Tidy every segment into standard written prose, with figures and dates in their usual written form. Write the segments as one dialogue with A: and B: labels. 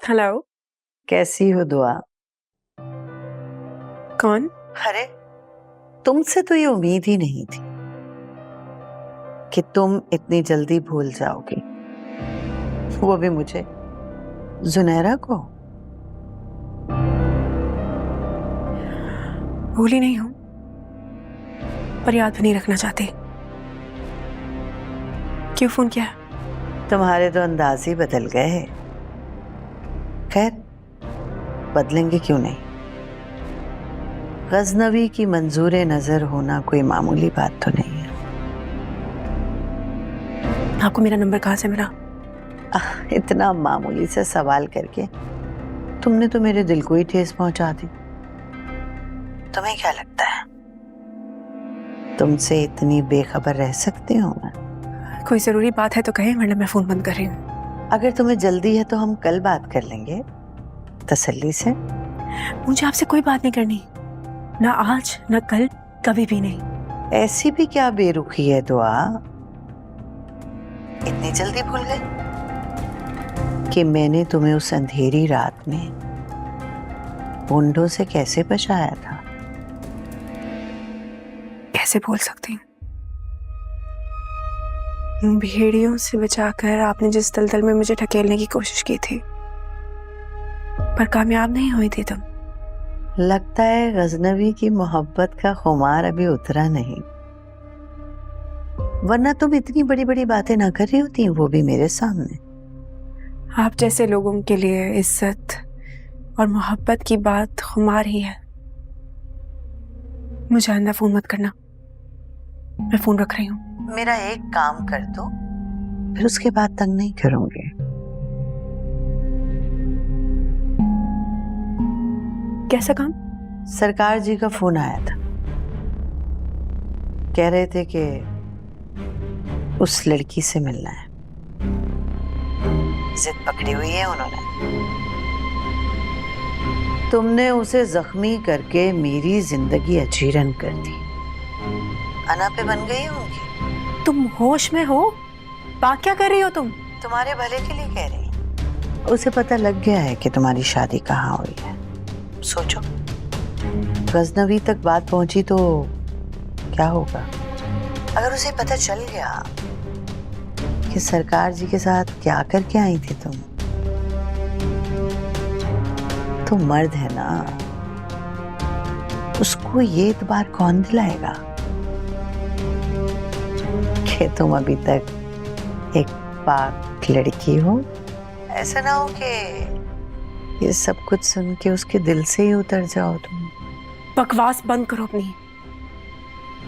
A: Hello.
B: कैसी हो दुआ?
A: कौन?
B: अरे तुमसे तो ये उम्मीद ही नहीं थी कि तुम इतनी जल्दी भूल जाओगी, वो भी मुझे, जुनैरा को।
A: भूली नहीं हूं, पर याद भी नहीं रखना चाहती। क्यों फोन किया?
B: तुम्हारे तो अंदाज ही बदल गए हैं। खैर, बदलेंगे क्यों नहीं। गजनवी की मंजूर नजर होना कोई मामूली बात तो नहीं है।
A: आपको मेरा नंबर कहाँ से मिला?
B: इतना मामूली से सवाल करके तुमने तो मेरे दिल को ही ठेस पहुंचा दी। तुम्हें क्या लगता है तुमसे इतनी बेखबर रह सकती हूँ मैं?
A: कोई जरूरी बात है तो कहे, वरना मैं फोन बंद कर रही हूँ।
B: अगर तुम्हें जल्दी है तो हम कल बात कर लेंगे तसल्ली से।
A: मुझे आपसे कोई बात नहीं करनी, ना आज ना कल, कभी भी नहीं।
B: ऐसी भी क्या बेरुखी है दुआ, इतनी जल्दी भूल गए कि मैंने तुम्हें उस अंधेरी रात में बूंदों से कैसे बचाया था?
A: कैसे भूल सकती हूँ? भेड़ियों से बचाकर आपने जिस दलदल में मुझे ढकेलने की कोशिश की थी, पर कामयाब नहीं हुई थी तुम।
B: लगता है गजनवी की मोहब्बत का खुमार अभी उतरा नहीं, वरना तुम इतनी बड़ी बड़ी बातें ना कर रही होती, वो भी मेरे सामने।
A: आप जैसे लोगों के लिए इज्जत और मोहब्बत की बात खुमार ही है। मुझे आइंदा फोन मत करना, मैं फोन रख रही हूँ।
B: मेरा एक काम कर दो, फिर उसके बाद तंग नहीं करूंगी।
A: कैसा काम?
B: सरकार जी का फोन आया था, कह रहे थे कि उस लड़की से मिलना है। जिद पकड़ी हुई है उन्होंने। तुमने उसे जख्मी करके मेरी जिंदगी अजीरन कर दी। अना पे बन गई उनकी।
A: तुम होश में हो? बात क्या कर रही हो तुम?
B: तुम्हारे भले के लिए कह रही। उसे पता लग गया है कि तुम्हारी शादी कहाँ हुई है। सोचो, गजनवी तक बात पहुंची तो क्या होगा? अगर उसे पता चल गया कि सरकार जी के साथ क्या करके आई थी तुम, तो मर्द है ना, उसको ये इतबार कौन दिलाएगा कि तुम अभी तक एक पाक लड़की हो? ऐसा ना हो कि ये सब कुछ सुन के उसके दिल से ही उतर जाओ तुम।
A: बकवास बंद करो अपनी।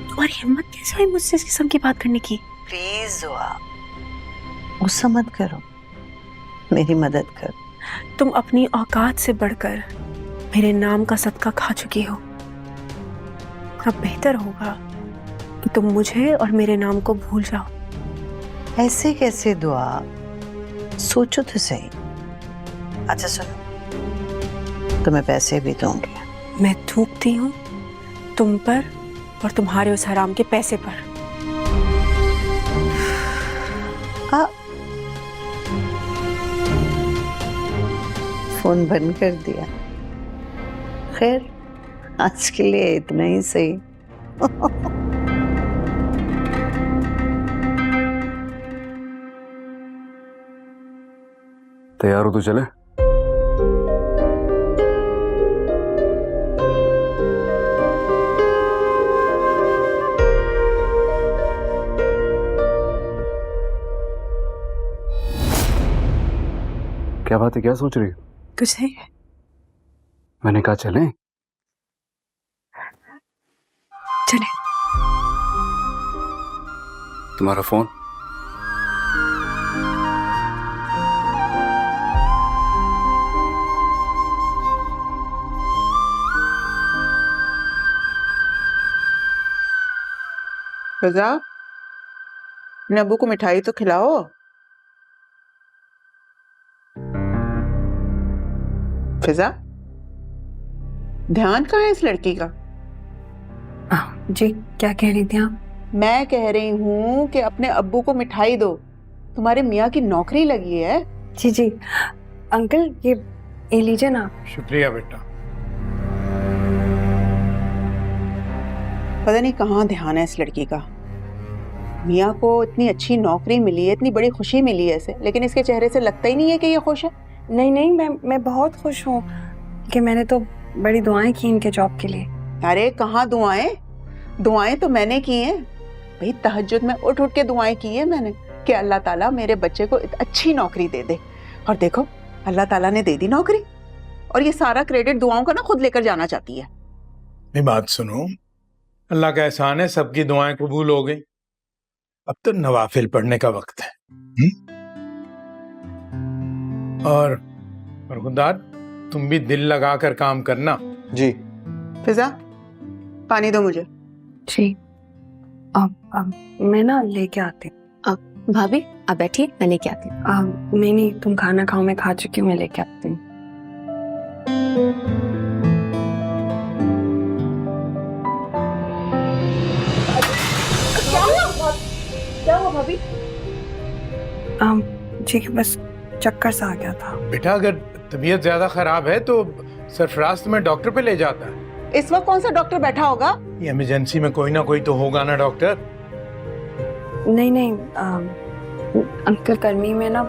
A: तुम्हारी हिम्मत कैसे हुई मुझसे इस किस्म की बात करने की?
B: प्लीज दुआ, गुस्सा मत करो, मेरी मदद करो।
A: तुम अपनी औकात से बढ़कर मेरे नाम का सदका खा चुकी हो। अब बेहतर होगा कि तुम मुझे और मेरे नाम को भूल जाओ।
B: ऐसे कैसे दुआ, सोचो तो सही। अच्छा सुनो, तुम्हें पैसे भी दूंगी।
A: मैं थूकती हूँ तुम पर और तुम्हारे उस हराम के पैसे पर।
B: हाँ, फोन बंद कर दिया। खैर, आज के लिए इतना ही सही।
C: तैयार हो तो चले? क्या बात है, क्या सोच रही हो?
A: कुछ नहीं।
C: मैंने कहा चलें।
A: चले।
C: तुम्हारा फोन?
D: फिजा, अपने अब्बू को मिठाई तो खिलाओ। फिजा, ध्यान कहाँ है इस लड़की का?
A: जी, क्या कह रही थी आप?
D: मैं कह रही हूँ कि अपने अब्बू को मिठाई दो, तुम्हारे मियाँ की नौकरी लगी है।
A: जी जी, अंकल ये लीजिए ना।
E: शुक्रिया बेटा।
D: पता नहीं कहाँ ध्यान है इस लड़की का। मियाँ को इतनी अच्छी नौकरी मिली है, इतनी बड़ी खुशी मिली है इसे, लेकिन इसके चेहरे से लगता ही नहीं है कि ये खुश है।
A: नहीं नहीं, मैं बहुत खुश हूँ कि मैंने तो बड़ी दुआएं की इनके जॉब के लिए।
D: अरे कहाँ दुआएं, दुआएं तो मैंने की हैं भाई। तहज्जुद में उठ उठ के दुआएं की है मैंने कि अल्लाह ताला मेरे बच्चे को अच्छी नौकरी दे दे। और देखो अल्लाह ताला ने दे दी नौकरी, और ये सारा क्रेडिट दुआओं का ना खुद लेकर जाना चाहती है।
E: मेरी बात सुनो, अल्लाह का एहसान है सबकी दुआएं कबूल हो गई। अब तो नवाफिल पढ़ने का वक्त है। और खुदा तुम भी दिल लगा कर काम करना।
C: जी।
D: फिजा पानी दो मुझे।
A: जी अब मैं ना लेके आती हूँ।
F: भाभी आप बैठिए, मैं लेके आती हूँ।
A: नहीं तुम खाना खाओ, मैं खा चुकी हूँ, मैं लेके आती हूँ। क्या हुआ भाभी? जी बस चक्कर सा आ गया था।
E: बेटा अगर तबीयत ज्यादा खराब है तो सरफराज तुम्हें डॉक्टर पे ले जाता है।
D: इस वक्त कौन सा डॉक्टर बैठा होगा?
E: ये इमरजेंसी में कोई ना कोई तो होगा ना डॉक्टर।
A: नहीं अंकल गर्मी में ना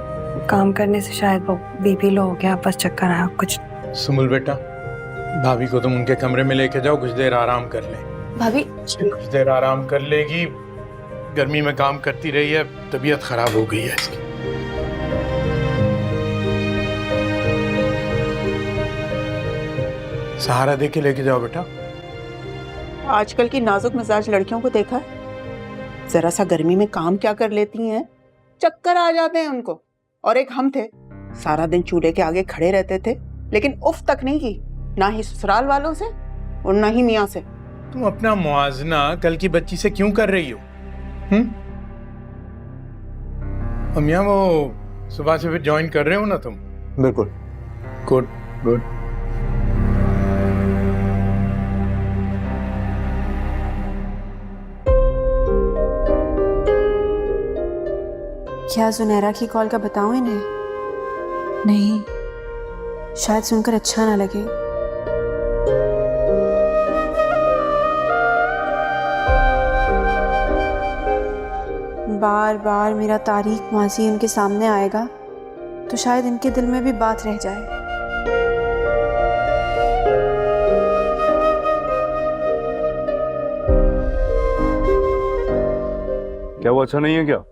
A: काम करने से शायद वो बीपी लो हो गया, बस चक्कर आया कुछ।
E: सुमुल बेटा, भाभी को तुम उनके कमरे में लेके जाओ, कुछ देर आराम कर ले।
F: भाभी
E: कुछ देर आराम कर लेगी, गर्मी में काम करती रही है, तबीयत खराब हो गई है इसकी। सहारा दे के लेके जाओ बेटा।
D: आजकल की नाजुक मिजाज लड़कियों को देखा है, जरा सा गर्मी में काम क्या कर लेती हैं, चक्कर आ जाते हैं उनको। और एक हम थे, सारा दिन चूल्हे के आगे खड़े रहते थे, लेकिन उफ तक नहीं की, ना ही ससुराल वालों से और ना ही मियाँ से।
E: तुम अपना मुआवजना कल की बच्ची से क्यों कर रही हो? मियाँ वो सुबह से फिर ज्वाइन कर रहे हो ना तुम?
C: बिल्कुल।
E: Good good.
A: क्या जुनैरा की कॉल का बताऊं इन्हें? नहीं, शायद सुनकर अच्छा ना लगे। बार बार मेरा तारीख माजी उनके सामने आएगा तो शायद इनके दिल में भी बात रह जाए।
C: क्या वो अच्छा नहीं है क्या?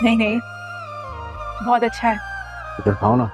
A: नहीं बहुत अच्छा है।
C: इधर खाओ ना।